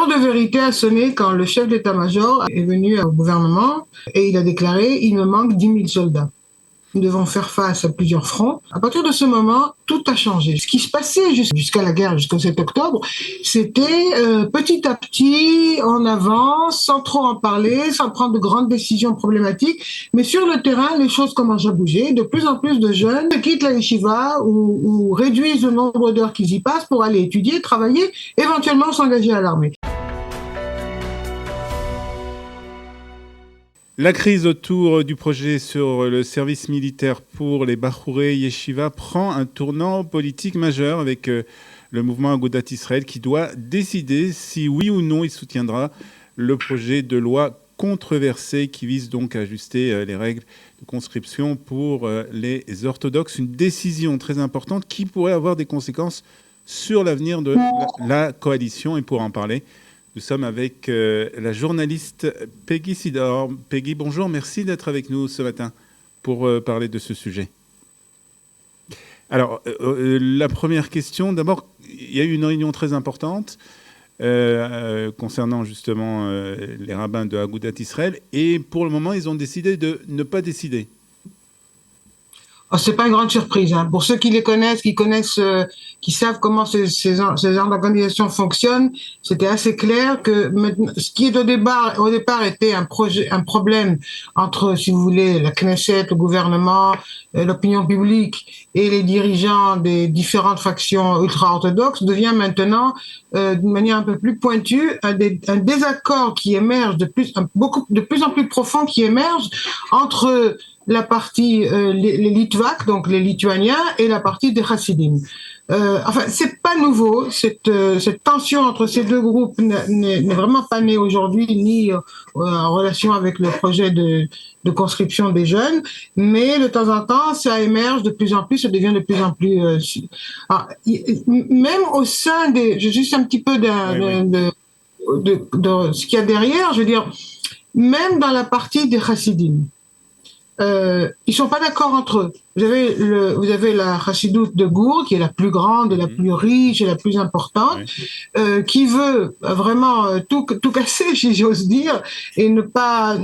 l'heure de vérité a sonné quand le chef d'état-major est venu au gouvernement et il a déclaré: il me manque 10 000 soldats. Nous devons faire face à plusieurs fronts. À partir de ce moment, tout a changé. Ce qui se passait jusqu'à la guerre, jusqu'au 7 octobre, c'était petit à petit, en avance, sans trop en parler, sans prendre de grandes décisions problématiques. Mais sur le terrain, les choses commencent à bouger. De plus en plus de jeunes quittent la yeshiva ou réduisent le nombre d'heures qu'ils y passent pour aller étudier, travailler, éventuellement s'engager à l'armée. La crise autour du projet sur le service militaire pour les Bachourei Yeshiva prend un tournant politique majeur avec le mouvement Agudat Israël qui doit décider si oui ou non il soutiendra le projet de loi controversé qui vise donc à ajuster les règles de conscription pour les orthodoxes. Une décision très importante qui pourrait avoir des conséquences sur l'avenir de la coalition. Et pour en parler, nous sommes avec la journaliste Peggy Sidor. Peggy, bonjour, merci d'être avec nous ce matin pour parler de ce sujet. Alors, la première question, d'abord, il y a eu une réunion très importante concernant justement les rabbins de Agudat Israël, et pour le moment, ils ont décidé de ne pas décider. Oh, c'est pas une grande surprise, hein. Pour ceux qui les connaissent, qui savent comment ces genres d'organisations fonctionnent, c'était assez clair que maintenant, ce qui est au départ était un problème entre, si vous voulez, la Knesset, le gouvernement, l'opinion publique et les dirigeants des différentes factions ultra-orthodoxes, devient maintenant, d'une manière un peu plus pointue, un désaccord qui émerge de plus en plus profond qui émerge entre la partie les Litvaks, donc les Lituaniens, et la partie des Chassidim. Enfin, c'est pas nouveau. Cette tension entre ces deux groupes n'est vraiment pas née aujourd'hui, ni en relation avec le projet de conscription des jeunes, mais de temps en temps, ça émerge de plus en plus, ça devient de plus en plus. Alors, même au sein des, juste un petit peu de ce qu'il y a derrière, je veux dire, même dans la partie des Chassidim. Ils sont pas d'accord entre eux. Vous avez la chassidoute de Gour, qui est la plus grande, la plus riche et la plus importante, qui veut vraiment tout casser, si j'ose dire, et ne pas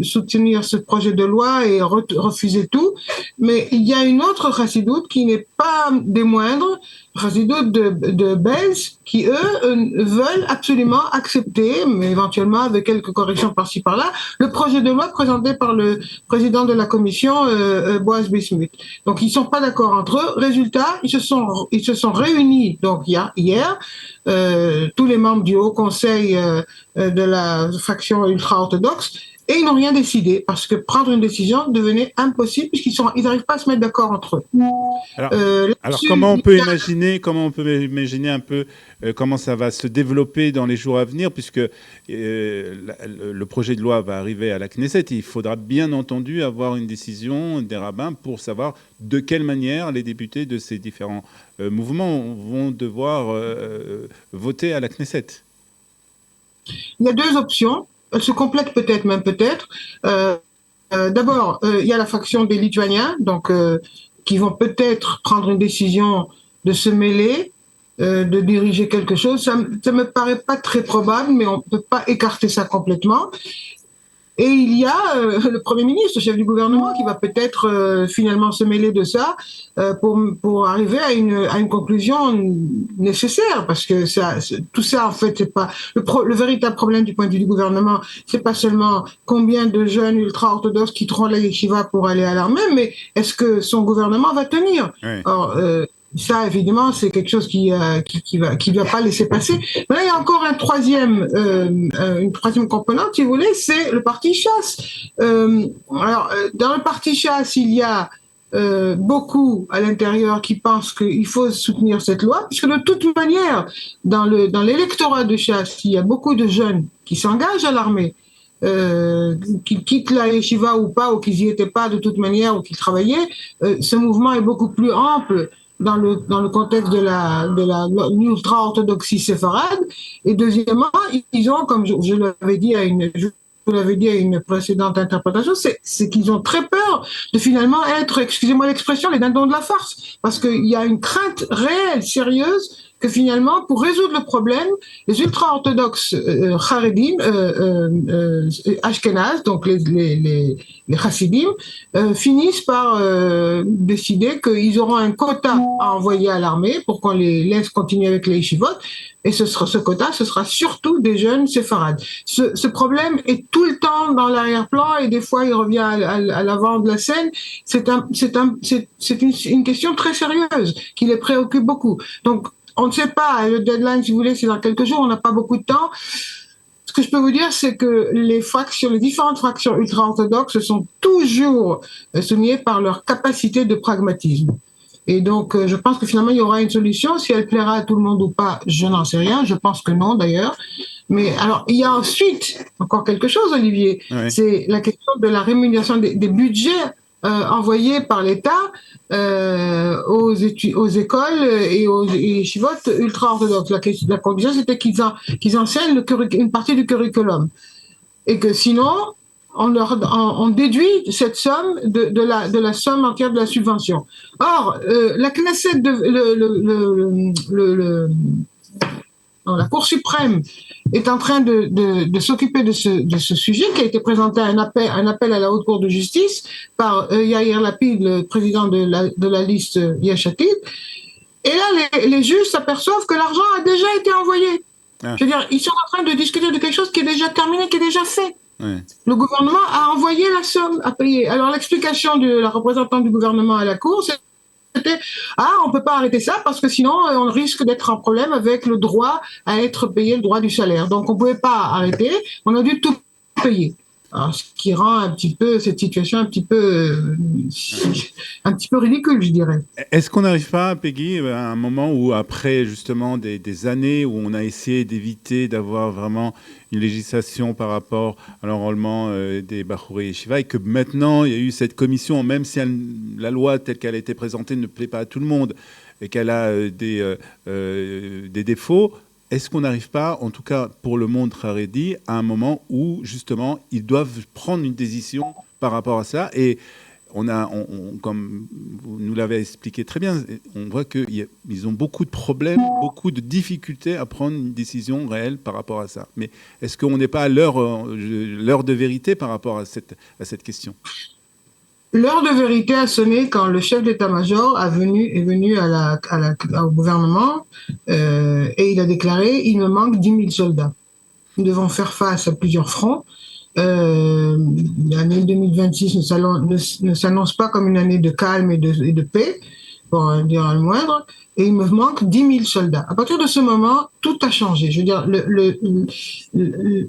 soutenir ce projet de loi et refuser tout. Mais il y a une autre chassidoute qui n'est pas des moindres, chassidoute de Belz, qui eux veulent absolument accepter, mais éventuellement avec quelques corrections par-ci par-là, le projet de loi présenté par le président de la commission, Boaz Bismuth. Donc ils sont pas d'accord entre eux. Résultat, ils se sont réunis donc hier tous les membres du Haut Conseil de la faction ultra-orthodoxe, et ils n'ont rien décidé parce que prendre une décision devenait impossible puisqu'ils n'arrivent pas à se mettre d'accord entre eux. Alors comment on peut imaginer un peu comment ça va se développer dans les jours à venir, puisque le projet de loi va arriver à la Knesset. Il faudra bien entendu avoir une décision des rabbins pour savoir de quelle manière les députés de ces différents mouvements vont devoir voter à la Knesset. Il y a deux options. Elles se complètent peut-être. D'abord, il y a la faction des Lituaniens, donc qui vont peut-être prendre une décision de se mêler, de diriger quelque chose. Ça me paraît pas très probable, mais on peut pas écarter ça complètement. Et il y a le Premier ministre, le chef du gouvernement, qui va peut-être finalement se mêler de ça pour arriver à une conclusion nécessaire, parce que tout ça en fait c'est pas le véritable problème du point de vue du gouvernement, c'est pas seulement combien de jeunes ultra-orthodoxes quitteront la yeshiva pour aller à l'armée, mais est-ce que son gouvernement va tenir? Oui. Or, ça, évidemment, c'est quelque chose qui va pas laisser passer. Mais là, il y a encore une troisième componente, si vous voulez, c'est le parti Chasse. Alors, dans le parti Chasse, il y a beaucoup à l'intérieur qui pensent qu'il faut soutenir cette loi, puisque de toute manière, dans l'électorat de Chasse, il y a beaucoup de jeunes qui s'engagent à l'armée. Qu'ils quittent la yeshiva ou pas, ou qu'ils y étaient pas de toute manière, ou qu'ils travaillaient, ce mouvement est beaucoup plus ample dans le contexte de l'ultra-orthodoxie séfarade. Et deuxièmement, ils ont, comme je l'avais dit à une précédente interprétation, c'est qu'ils ont très peur de finalement être, excusez-moi l'expression, les dindons de la farce. Parce qu'il y a une crainte réelle, sérieuse, que finalement, pour résoudre le problème, les ultra-orthodoxes Haredim, Ashkenaz, donc les Hasidim, finissent par décider qu'ils auront un quota à envoyer à l'armée pour qu'on les laisse continuer avec les yeshivot. Et ce quota, ce sera surtout des jeunes séfarades. Ce problème est tout le temps dans l'arrière-plan et des fois il revient à l'avant de la scène. C'est une question très sérieuse qui les préoccupe beaucoup. Donc, on ne sait pas, le deadline, si vous voulez, c'est dans quelques jours, on n'a pas beaucoup de temps. Ce que je peux vous dire, c'est que les différentes fractions ultra-orthodoxes sont toujours soulignées par leur capacité de pragmatisme. Et donc, je pense que finalement, il y aura une solution. Si elle plaira à tout le monde ou pas, je n'en sais rien. Je pense que non, d'ailleurs. Mais alors, il y a ensuite encore quelque chose, Olivier. Oui. C'est la question de la rémunération des budgets envoyés par l'État aux écoles et aux yeshivot ultra-orthodoxes. La condition, c'était qu'ils enseignent une partie du curriculum. Et que sinon, on déduit cette somme de la somme entière de la subvention. Or, la Knesset, la Cour suprême est en train de s'occuper de ce sujet qui a été présenté un appel à la Haute Cour de justice par Yair Lapid, le président de la liste Yesh Atid. Et là, les juges s'aperçoivent que l'argent a déjà été envoyé. Ah. Je veux dire, ils sont en train de discuter de quelque chose qui est déjà terminé, qui est déjà fait. Ouais. Le gouvernement a envoyé la somme à payer. Alors l'explication de la représentante du gouvernement à la Cour, c'était on peut pas arrêter ça parce que sinon on risque d'être en problème avec le droit à être payé, le droit du salaire. Donc on pouvait pas arrêter, on a dû tout payer. Alors, ce qui rend un petit peu cette situation un petit peu ridicule, je dirais. Est-ce qu'on n'arrive pas, Peggy, à un moment où, après justement des années où on a essayé d'éviter d'avoir vraiment une législation par rapport à l'enrôlement des Bachurei Yeshiva, et que maintenant il y a eu cette commission, même si la loi telle qu'elle a été présentée ne plaît pas à tout le monde et qu'elle a des défauts, est-ce qu'on n'arrive pas, en tout cas pour le monde Haredi, à un moment où justement ils doivent prendre une décision par rapport à ça? Et comme vous nous l'avez expliqué très bien, on voit qu'ils ont beaucoup de problèmes, beaucoup de difficultés à prendre une décision réelle par rapport à ça. Mais est-ce qu'on n'est pas à l'heure de vérité par rapport à cette question? L'heure de vérité a sonné quand le chef d'état-major est venu au gouvernement et il a déclaré « il me manque 10 000 soldats ». Nous devons faire face à plusieurs fronts. L'année 2026 ne s'annonce pas comme une année de calme et de paix, pour dire le moindre, et il me manque 10 000 soldats. À partir de ce moment, tout a changé. Je veux dire,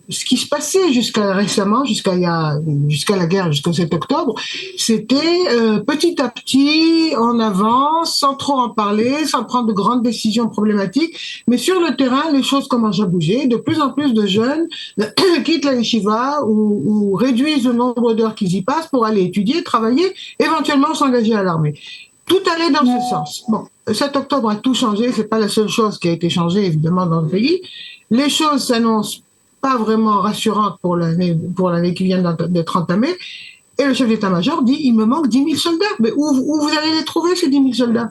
ce qui se passait jusqu'à récemment, jusqu'à la guerre, jusqu'au 7 octobre, c'était petit à petit, en avance, sans trop en parler, sans prendre de grandes décisions problématiques. Mais sur le terrain, les choses commencent à bouger. De plus en plus de jeunes quittent la yeshiva ou réduisent le nombre d'heures qu'ils y passent pour aller étudier, travailler, éventuellement s'engager à l'armée. Tout allait dans ce sens. Bon, 7 octobre a tout changé, c'est pas la seule chose qui a été changée, évidemment, dans le pays. Les choses s'annoncent pas vraiment rassurantes pour l'année qui vient d'être entamée. Et le chef d'état-major dit, il me manque 10 000 soldats. Mais où vous allez les trouver, ces 10 000 soldats?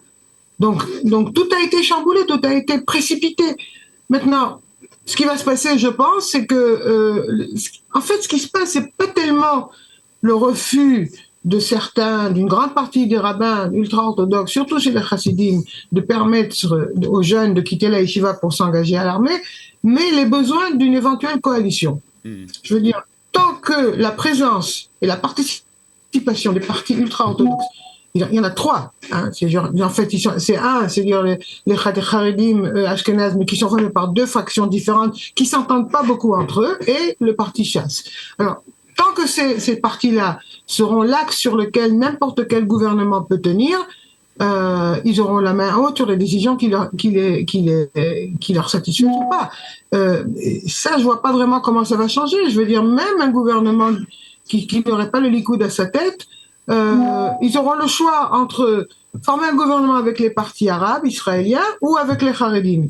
Donc, tout a été chamboulé, tout a été précipité. Maintenant, ce qui va se passer, je pense, c'est que, en fait, ce qui se passe, c'est pas tellement le refus d'une grande partie des rabbins ultra-orthodoxes, surtout chez les chassidim, de permettre aux jeunes de quitter la yeshiva pour s'engager à l'armée, mais les besoins d'une éventuelle coalition. Je veux dire, tant que la présence et la participation des partis ultra-orthodoxes, il y en a 3, hein, en fait, c'est-à-dire les Haredim Ashkenaz, mais qui sont formés par 2 factions différentes, qui s'entendent pas beaucoup entre eux, et le parti Chasse. Alors, tant que ces partis-là seront l'axe sur lequel n'importe quel gouvernement peut tenir, ils auront la main haute sur les décisions qui leur satisfont ou pas. Ça, je vois pas vraiment comment ça va changer. Je veux dire, même un gouvernement qui n'aurait pas le Likoud à sa tête, ils auront le choix entre former un gouvernement avec les partis arabes, israéliens, ou avec les Haredim.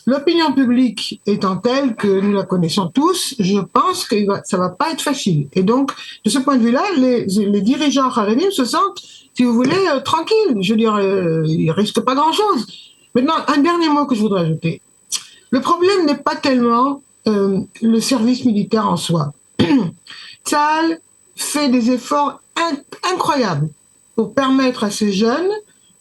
L'opinion publique étant telle que nous la connaissons tous, je pense que ça va pas être facile. Et donc, de ce point de vue-là, les dirigeants Haredim se sentent, si vous voulez, tranquilles. Je veux dire, ils risquent pas grand-chose. Maintenant, un dernier mot que je voudrais ajouter. Le problème n'est pas tellement le service militaire en soi. Tsahal fait des efforts incroyables pour permettre à ces jeunes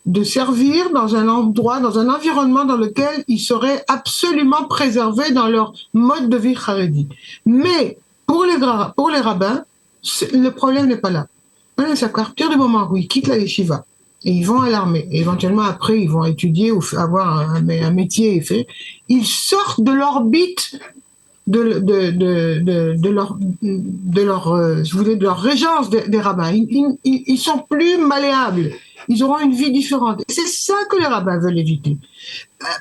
de servir dans un endroit, dans un environnement dans lequel ils seraient absolument préservés dans leur mode de vie haredi. Mais pour les rabbins, le problème n'est pas là. C'est à partir du moment où ils quittent la yeshiva et ils vont à l'armée, et éventuellement après ils vont étudier ou avoir un métier fait, ils sortent de l'orbite de leur régence des rabbins. Ils sont plus malléables. Ils auront une vie différente. C'est ça que les rabbins veulent éviter.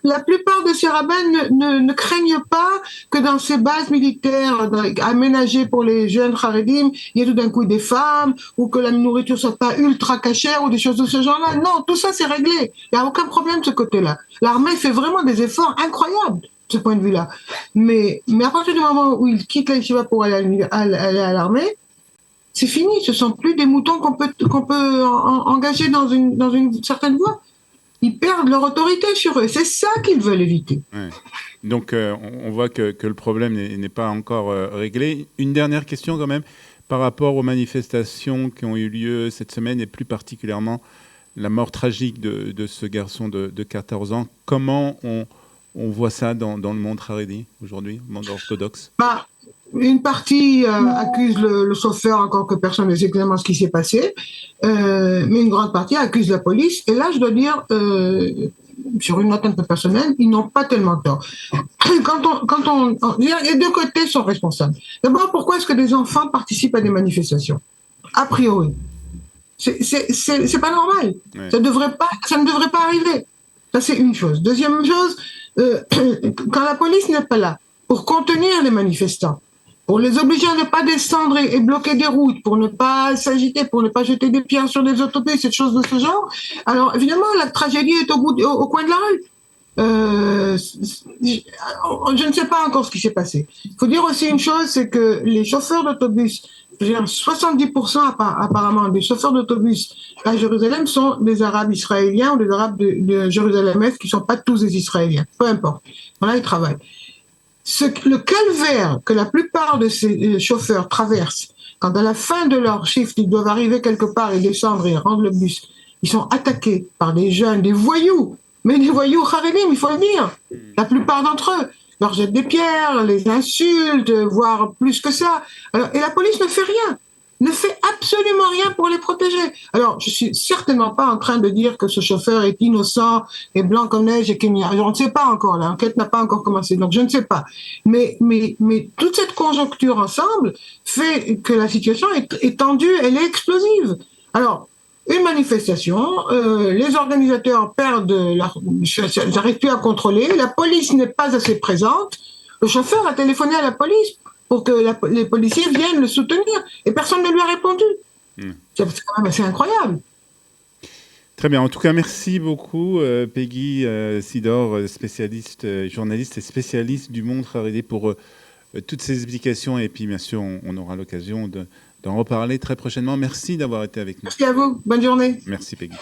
La plupart de ces rabbins ne craignent pas que dans ces bases militaires aménagées pour les jeunes Haredim, il y ait tout d'un coup des femmes, ou que la nourriture soit pas ultra cachère, ou des choses de ce genre-là. Non, tout ça c'est réglé. Il n'y a aucun problème de ce côté-là. L'armée fait vraiment des efforts incroyables de ce point de vue-là. Mais à partir du moment où ils quittent la yeshiva pour aller à l'armée, c'est fini. Ce sont plus des moutons qu'on peut engager dans une certaine voie. Ils perdent leur autorité sur eux. C'est ça qu'ils veulent éviter. Ouais. Donc, on voit que le problème n'est pas encore réglé. Une dernière question quand même, par rapport aux manifestations qui ont eu lieu cette semaine, et plus particulièrement la mort tragique de ce garçon de 14 ans. Comment on voit ça dans le monde haredi aujourd'hui, le monde orthodoxe? Une partie accuse le chauffeur, encore que personne ne sait exactement ce qui s'est passé, mais une grande partie accuse la police. Et là, je dois dire, sur une note un peu personnelle, ils n'ont pas tellement tort. Les deux côtés sont responsables. D'abord, pourquoi est-ce que des enfants participent à des manifestations? A priori, c'est pas normal. Ouais. Ça ne devrait pas arriver. Ça, c'est une chose. Deuxième chose, quand la police n'est pas là pour contenir les manifestants, pour les obliger à ne pas descendre et bloquer des routes, pour ne pas s'agiter, pour ne pas jeter des pierres sur les autobus, ces choses de ce genre. Alors, évidemment, la tragédie est au coin de la rue. Je ne sais pas encore ce qui s'est passé. Il faut dire aussi une chose, c'est que les chauffeurs d'autobus, 70% apparemment des chauffeurs d'autobus à Jérusalem sont des Arabes israéliens ou des Arabes de Jérusalem-Est qui ne sont pas tous des Israéliens. Peu importe. Voilà, ils travaillent. Le calvaire que la plupart de ces chauffeurs traversent, quand à la fin de leur shift, ils doivent arriver quelque part et descendre et rendre le bus, ils sont attaqués par des jeunes, des voyous, mais des voyous haredim, il faut le dire. La plupart d'entre eux leur jettent des pierres, les insultent, voire plus que ça. Alors, et la police ne fait rien. Ne fait absolument rien pour les protéger. Alors, je suis certainement pas en train de dire que ce chauffeur est innocent et blanc comme neige et qu'il n'y a... On ne sait pas encore, l'enquête n'a pas encore commencé, donc je ne sais pas. Mais toute cette conjoncture ensemble fait que la situation est tendue, elle est explosive. Alors, une manifestation, les organisateurs n'arrivent plus à contrôler, la police n'est pas assez présente, le chauffeur a téléphoné à la police pour que les policiers viennent le soutenir. Et personne ne lui a répondu. C'est quand même assez incroyable. Très bien. En tout cas, merci beaucoup, Peggy Sidor, spécialiste, journaliste et spécialiste du monde haredi, pour toutes ces explications. Et puis, bien sûr, on aura l'occasion d'en reparler très prochainement. Merci d'avoir été avec nous. Merci à vous. Bonne journée. Merci, Peggy.